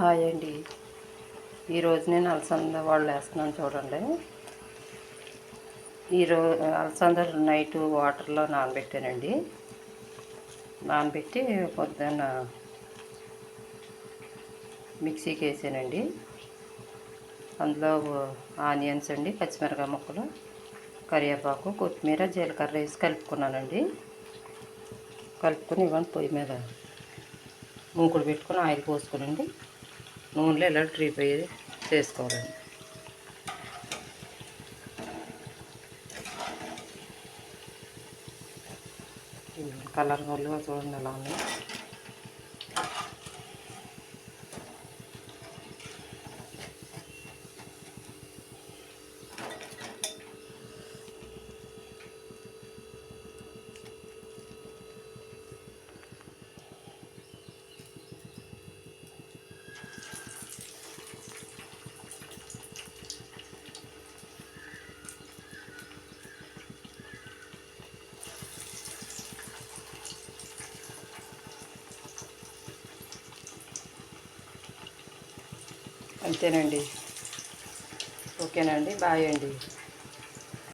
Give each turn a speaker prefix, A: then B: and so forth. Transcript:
A: Hi అండి. ఈరోజు నేను అలసంద వాళ్ళు వేస్తున్నాను చూడండి. అలసంద నైట్ వాటర్లో నానబెట్టానండి. నానబెట్టి పొద్దున్న మిక్సీకి వేసానండి. అందులో ఆనియన్స్ అండి, పచ్చిమిరపకాయ ముక్కలు, కరివేపాకు, కొత్తిమీర, జీలకర్ర వేసి కలుపుకున్నానండి. కలుపుకొని ఇవ్వండి పొయ్యి మీద మూకుడు పెట్టుకొని ఆయిల్ పోసుకునండి. నూనెలో ఇలా డ్రీ ఫ్రై చేసుకోవాలండి. కలర్ వల్ల చూడండి ఎలా ఉంది. అంతేనండి. ఓకేనండి. బాయ్ అండి.